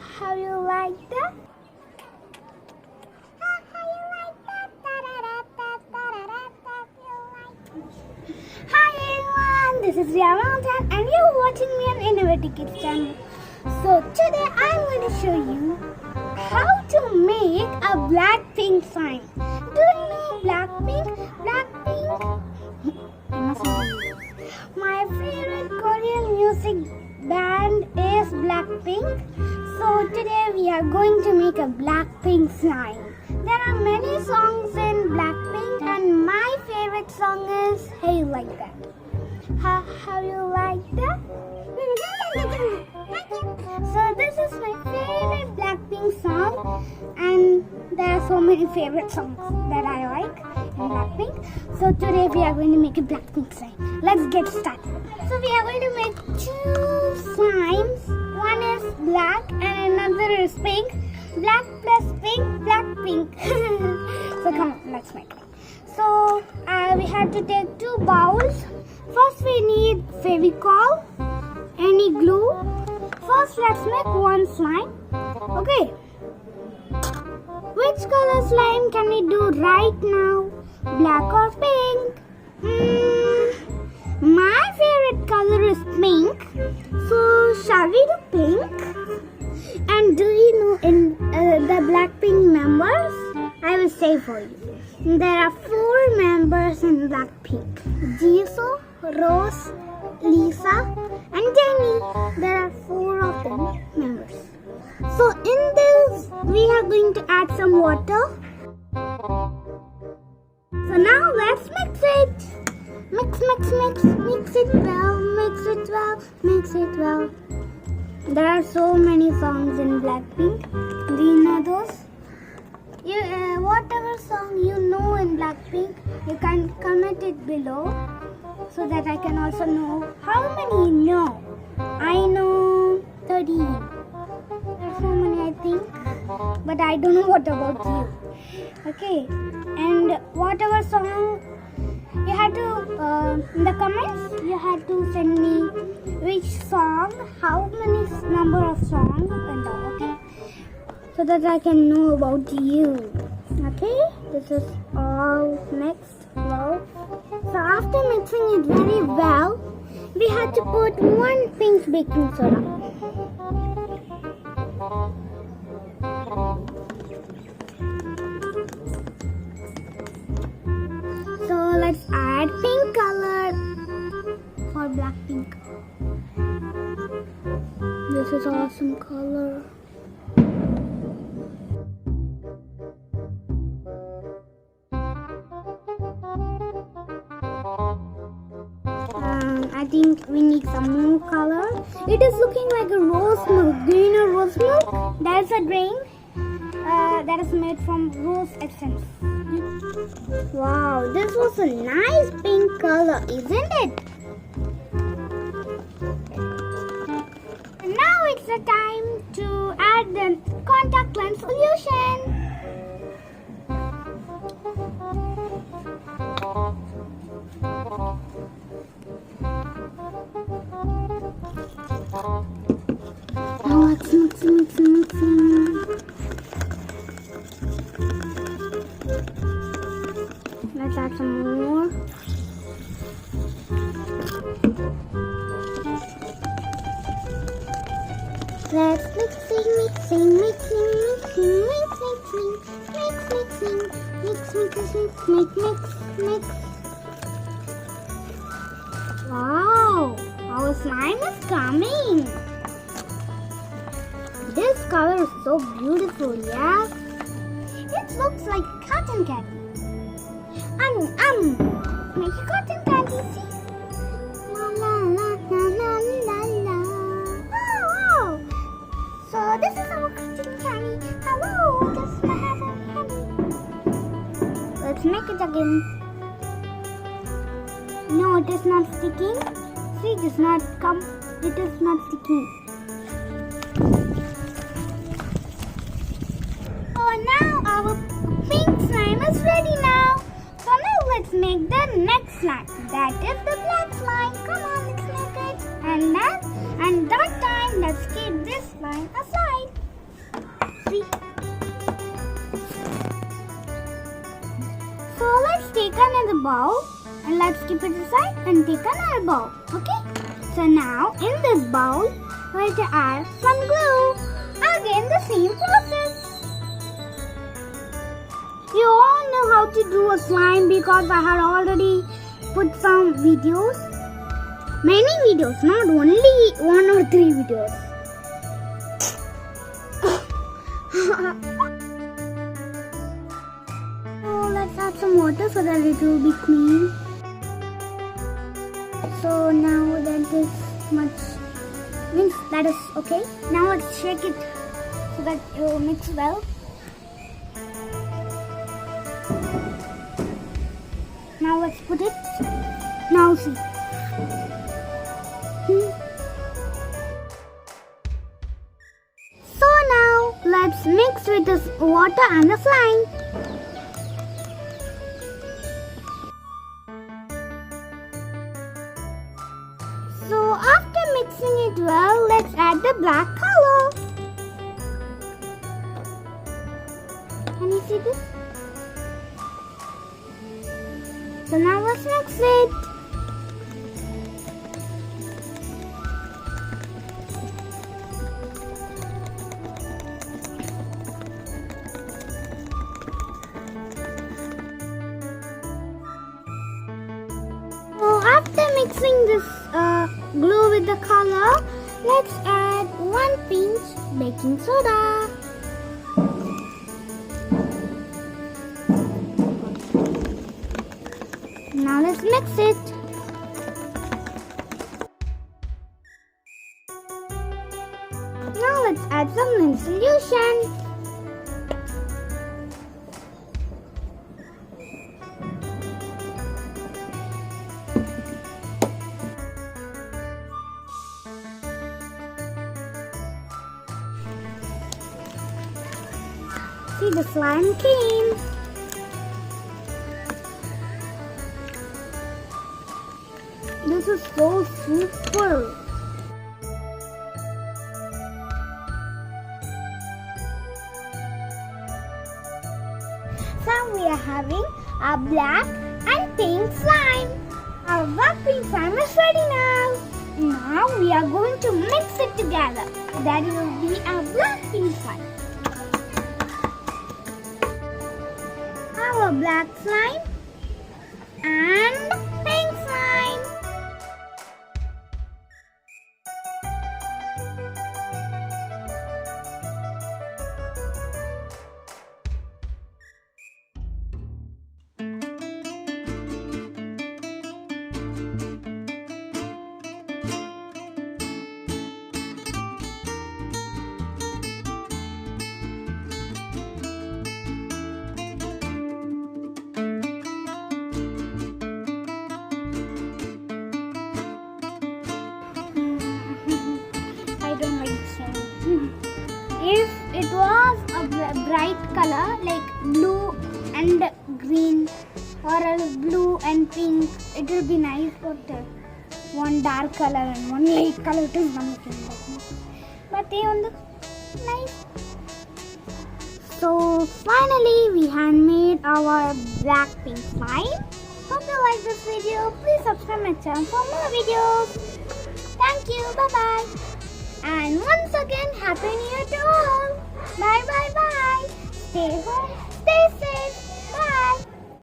How you like that? Hi everyone, this is Yamantan and you're watching me on Innovative Kids channel. So today I'm going to show you how to make a BlackPink sign. Do you know BlackPink? My favorite Korean music band is BlackPink. So today we are going to make a BlackPink sign. There are many songs in BlackPink and my favorite song is Hey Like That. How you like that? So this is my favorite BlackPink song and there are so many favorite songs that I like in BlackPink. So today we are going to make a BlackPink sign. Let's get started. So we are going to make two signs. One is black and another is pink. Black plus pink, BlackPink. So come on, let's make it. So we have to take two bowls. First we need Fevicol, any glue. First let's make one slime. Okay. Which color slime can we do right now? Black or pink? My favorite color is pink. So shall we do pink? And do you know in the BlackPink members? I will say for you. There are 4 members in BlackPink. Jisoo, Rose, Lisa and Jennie. There are 4 of them members. So in this we are going to add some water. So now let's mix it. Mix it well, mix it well. There are so many songs in BlackPink. Do you know those? Whatever song you know in BlackPink, you can comment it below so that I can also know how many you know. I know 13. There are so many I think, but I don't know what about you. Okay, and whatever song you had to, in the comments, you had to send me which song, how many number of songs and all, okay? So that I can know about you. Okay, this is all mixed well. So after mixing it very well, we had to put 1 pink baking soda. So let's add pink color for BlackPink. This is awesome color. I think we need some more color. It is looking like a rose milk. Do you know rose milk? That is a drink that is made from rose essence. Wow, this was a nice pink color, isn't it? And now it's the time to add the contact lens solution. Now let's mixing. Let's add some more. Let's mix. Wow, our slime is coming. This color is so beautiful, yeah? It looks like cotton candy. Make cotton candy, see? La la la la la la la. Wow. So this is our cotton candy. Hello, this is my cotton candy. Let's make it again. No, it is not sticking. See, it is not sticking. So now our pink slime is ready now. So now let's make the next slime. That is the black slime. Come on, let's make it. And that time, let's keep this slime aside. See? So let's take another bowl and let's keep it aside and take another bowl. Okay? So now in this bowl, we're going to add some glue. Again the same process. You all know how to do a slime because I had already put some videos. Many videos, not only 1 or 3 videos. So let's add some water so that it will be clean. So now that this much means that is okay. Now let's shake it so that it will mix well. Now let's put it. Now see. So now let's mix with this water and the slime. So after mixing it well, let's add the black color. Can you see this? So now let's mix it. So after mixing this glue with the color, let's add 1 pinch baking soda. Now let's mix it. Now let's add some lint solution. See, the slime came. This is so super. So we are having a black and pink slime. Our BlackPink slime is ready now. Now we are going to mix it together. That will be our BlackPink slime. Our black slime and pink slime. If it was a bright color like blue and green or else blue and pink, it will be nice, but one dark color and one light color it is not looking like. But they on the nice. So finally we handmade our BlackPink slime. Hope you like this video. Please subscribe my channel for more videos. Thank you. Bye bye. And once again, Happy New Year.